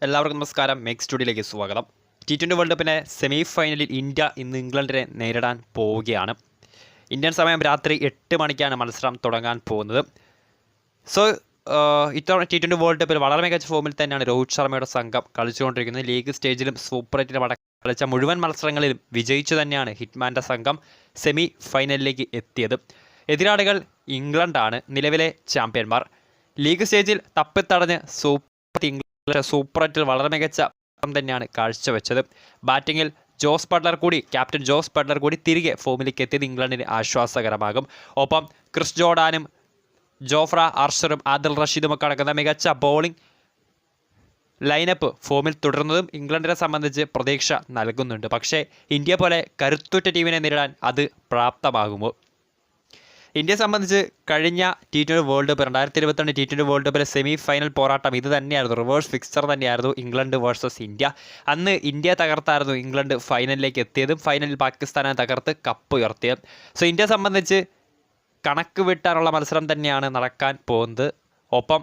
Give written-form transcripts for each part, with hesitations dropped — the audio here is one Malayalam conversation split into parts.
എല്ലാവർക്കും നമസ്കാരം. മെക്സ് സ്റ്റുഡിയോയിലേക്ക് സ്വാഗതം. T20 വേൾഡ് കപ്പിൻ്റെ സെമി ഫൈനലിൽ ഇന്ത്യ ഇന്ന് ഇംഗ്ലണ്ടിനെ നേരിടാൻ പോവുകയാണ്. ഇന്ത്യൻ സമയം രാത്രി 8 മണിക്കാണ് മത്സരം തുടങ്ങാൻ പോകുന്നത്. സോ ഇത്തവണ T20 വേൾഡ് കപ്പിൽ വളരെ മികച്ച ഫോമിൽ തന്നെയാണ് രോഹിത് ശർമ്മയുടെ സംഘം കളിച്ചുകൊണ്ടിരിക്കുന്നത്. ലീഗ് സ്റ്റേജിലും സൂപ്പർ 8ലും അടക്കം കളിച്ച മുഴുവൻ മത്സരങ്ങളിലും വിജയിച്ചു തന്നെയാണ് ഹിറ്റ്മാൻ്റെ സംഘം സെമി ഫൈനലിലേക്ക് എത്തിയത്. എതിരാളികൾ ഇംഗ്ലണ്ടാണ്, നിലവിലെ ചാമ്പ്യന്മാർ. ലീഗ് സ്റ്റേജിൽ തപ്പിത്തടഞ്ഞ് സൂപ്പർ 8ൽ വളരെ മികച്ച തന്നെയാണ് കാഴ്ചവെച്ചത്. ബാറ്റിങ്ങിൽ ക്യാപ്റ്റൻ ജോസ് ബട്ട്ലർ കൂടി തിരികെ ഫോമിലേക്ക് എത്തിയത് ഇംഗ്ലണ്ടിന് ആശ്വാസകരമാകും. ഒപ്പം ക്രിസ് ജോർഡാനും ജോഫ്ര ആർച്ചറും ആദിൽ റഷീദും ഒക്കെ അടങ്ങുന്ന മികച്ച ബോളിംഗ് ലൈനപ്പ് ഫോമിൽ തുടരുന്നതും ഇംഗ്ലണ്ടിനെ സംബന്ധിച്ച് പ്രതീക്ഷ നൽകുന്നുണ്ട്. പക്ഷേ ഇന്ത്യ പോലെ കരുത്തുറ്റ ടീമിനെ നേരിടാൻ അത് പ്രാപ്തമാകുമോ? ഇന്ത്യയെ സംബന്ധിച്ച് കഴിഞ്ഞ T20 world cup 2022 T20 world കപ്പിലെ സെമി ഫൈനൽ പോരാട്ടം ഇത് തന്നെയായിരുന്നു. റിവേഴ്സ് ഫിക്സർ തന്നെയായിരുന്നു ഇംഗ്ലണ്ട് വേഴ്സസ് ഇന്ത്യ. അന്ന് ഇന്ത്യ തകർത്തായിരുന്നു ഇംഗ്ലണ്ട് ഫൈനലിലേക്ക് എത്തിയതും ഫൈനലിൽ പാകിസ്ഥാനെ തകർത്ത് കപ്പ് ഉയർത്തിയത്. സോ ഇന്ത്യയെ സംബന്ധിച്ച് കണക്ക് വിട്ടാനുള്ള മത്സരം തന്നെയാണ് നടക്കാൻ പോകുന്നത്. ഒപ്പം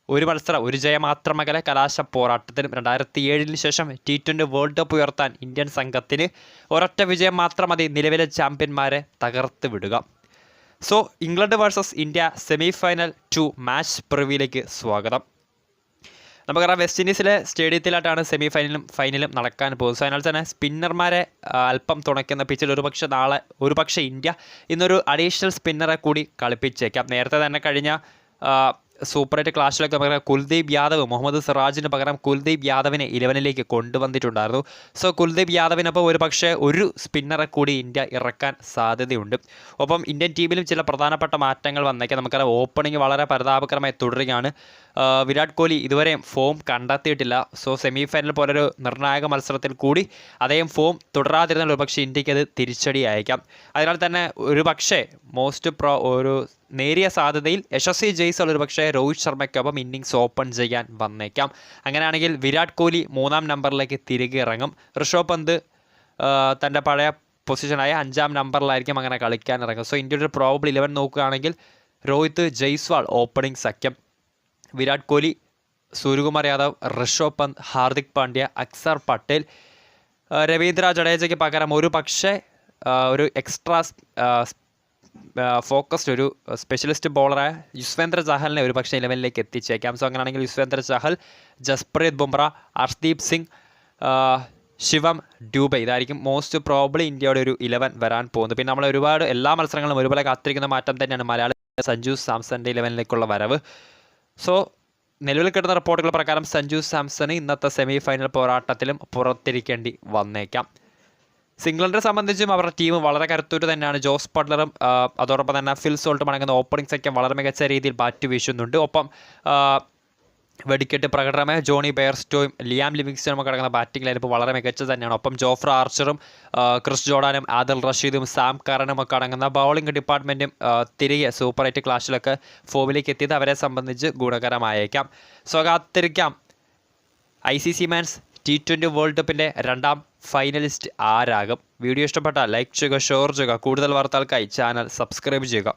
ഒരു ജയം മാത്രമകലെ കലാശ പോരാട്ടത്തിനും 2007 ശേഷം T20 വേൾഡ് കപ്പ് ഉയർത്താൻ ഇന്ത്യൻ സംഘത്തിന് ഒരൊറ്റ വിജയം മാത്രം മതി നിലവിലെ ചാമ്പ്യന്മാരെ തകർത്ത് വിടുക. So England versus India semi final 2 match പ്രിവ്യൂയിലേക്ക് സ്വാഗതം. നമുക്കറിയാം, വെസ്റ്റ് ഇൻഡീസിലെ സ്റ്റേഡിയത്തിലായിട്ടാണ് സെമി ഫൈനലും നടക്കാൻ പോകുന്നത്. സോ അതിനാൽ തന്നെ സ്പിന്നർമാരെ അല്പം തുണയ്ക്കുന്ന പിച്ചിൽ ഒരുപക്ഷെ ഇന്ത്യ ഇന്നൊരു അഡീഷണൽ സ്പിന്നറെ കൂടി കളിപ്പിച്ചേക്കാം. നേരത്തെ തന്നെ കഴിഞ്ഞ സൂപ്പർ 8 ക്ലാഷിലൊക്കെ പകരം കുൽദീപ് യാദവ് മുഹമ്മദ് സിറാജിന് പകരം കുൽദീപ് യാദവിനെ 11ലേക്ക് കൊണ്ടുവന്നിട്ടുണ്ടായിരുന്നു. സോ കുൽദീപ് യാദവിനൊപ്പം ഒരു സ്പിന്നറെ കൂടി ഇന്ത്യ ഇറക്കാൻ സാധ്യതയുണ്ട്. ഒപ്പം ഇന്ത്യൻ ടീമിലും ചില പ്രധാനപ്പെട്ട മാറ്റങ്ങൾ വന്നേക്കാം. നമുക്കറിയാം, ഓപ്പണിംഗ് വളരെ പരിതാപകരമായി തുടരുകയാണ്. വിരാട് കോഹ്ലി ഇതുവരെയും ഫോം കണ്ടെത്തിയിട്ടില്ല. സോ സെമി ഫൈനൽ പോലൊരു നിർണായക മത്സരത്തിൽ കൂടി അദ്ദേഹം ഫോം തുടരാതിരുന്നാൽ ഒരുപക്ഷെ ഇന്ത്യക്ക് അത് തിരിച്ചടിയായേക്കാം. അതിനാൽ തന്നെ ഒരു നേരിയ സാധ്യതയിൽ യശസ്വി ജയ്സ്വാൾ ഒരുപക്ഷെ രോഹിത് ശർമ്മയ്ക്കൊപ്പം ഇന്നിങ്സ് ഓപ്പൺ ചെയ്യാൻ വന്നേക്കാം. അങ്ങനെയാണെങ്കിൽ വിരാട് കോഹ്ലി 3ാം നമ്പറിലേക്ക് തിരികെ ഇറങ്ങും. ഋഷഭ് പന്ത് തൻ്റെ പഴയ പൊസിഷനായ 5ാം നമ്പറിലായിരിക്കും അങ്ങനെ കളിക്കാൻ ഇറങ്ങും. സോ ഇന്ത്യയുടെ ഒരു പ്രോബബിൾ 11 നോക്കുകയാണെങ്കിൽ രോഹിത്, ജയ്സ്വാൾ ഓപ്പണിംഗ് സഖ്യം, വിരാട് കോഹ്ലി, സൂര്യകുമാർ യാദവ്, ഋഷഭ് പന്ത്, ഹാർദിക് പാണ്ഡ്യ, അക്സർ പട്ടേൽ, രവീന്ദ്ര ജഡേജയ്ക്ക് പകരം ഒരു എക്സ്ട്രാ ഫോക്കസ്ഡ് ഒരു സ്പെഷ്യലിസ്റ്റ് ബോളറായ യുസ്വേന്ദ്ര ചഹലിനെ ഒരുപക്ഷെ 11ലേക്ക് എത്തിച്ചേക്കാം. സോ അങ്ങനെയാണെങ്കിൽ യുസ്വേന്ദ്ര ചഹൽ, ജസ്പ്രീത് ബുംറ, അർഷ്ദീപ് സിംഗ്, ശിവം ഡ്യൂബെ, ഇതായിരിക്കും മോസ്റ്റ് പ്രോബബ്ലി ഇന്ത്യയുടെ ഒരു 11 വരാൻ പോകുന്നത്. പിന്നെ നമ്മൾ എല്ലാ മത്സരങ്ങളും ഒരുപോലെ കാത്തിരിക്കുന്ന മാറ്റം തന്നെയാണ് മലയാളി സഞ്ജു സാംസന്റെ 11ലേക്കുള്ള വരവ്. സോ നിലവിൽ കിട്ടുന്ന റിപ്പോർട്ടുകൾ പ്രകാരം സഞ്ജു സാംസണ് ഇന്നത്തെ സെമി ഫൈനൽ പോരാട്ടത്തിലും പുറത്തിരിക്കേണ്ടി വന്നേക്കാം. ഇംഗ്ലണ്ടിനെ സംബന്ധിച്ചും അവരുടെ ടീം വളരെ കരുത്തൂര് തന്നെയാണ്. ജോസ് ബട്ട്ലറും അതോടൊപ്പം തന്നെ ഫിൽ സോൾട്ടും അടങ്ങുന്ന ഓപ്പണിംഗ് സഖ്യം വളരെ മികച്ച രീതിയിൽ ബാറ്റ് വീശുന്നുണ്ട്. ഒപ്പം വെടിക്കെട്ട് പ്രകടനമായ ജോണി ബെയർസ്റ്റോയും ലിയാം ലിവിങ്സ്റ്റണും ഒക്കെ അടങ്ങുന്ന ബാറ്റിംഗ് ലൈനപ്പ് വളരെ മികച്ച തന്നെയാണ്. ഒപ്പം ജോഫ്ര ആർച്ചറും ക്രിസ് ജോർഡാനും ആദിൽ റഷീദും സാം കറനും ഒക്കെ അടങ്ങുന്ന ബൗളിംഗ് ഡിപ്പാർട്ട്മെൻറ്റും തിരികെ സൂപ്പർ 8 ക്ലാഷിലൊക്കെ ഫോമിലേക്ക് എത്തിയത് അവരെ സംബന്ധിച്ച് ഗുണകരമായേക്കാം. സോ കാത്തിരിക്കാം ICC മെൻസ് T20 വേൾഡ് കപ്പിൻ്റെ 2ാം ഫൈനലിസ്റ്റ് ആരാകും. വീഡിയോ ഇഷ്ടപ്പെട്ടാൽ ലൈക്ക് ചെയ്യുക, ഷെയർ ചെയ്യുക. കൂടുതൽ വാർത്തകൾക്കായി ചാനൽ സബ്സ്ക്രൈബ് ചെയ്യുക.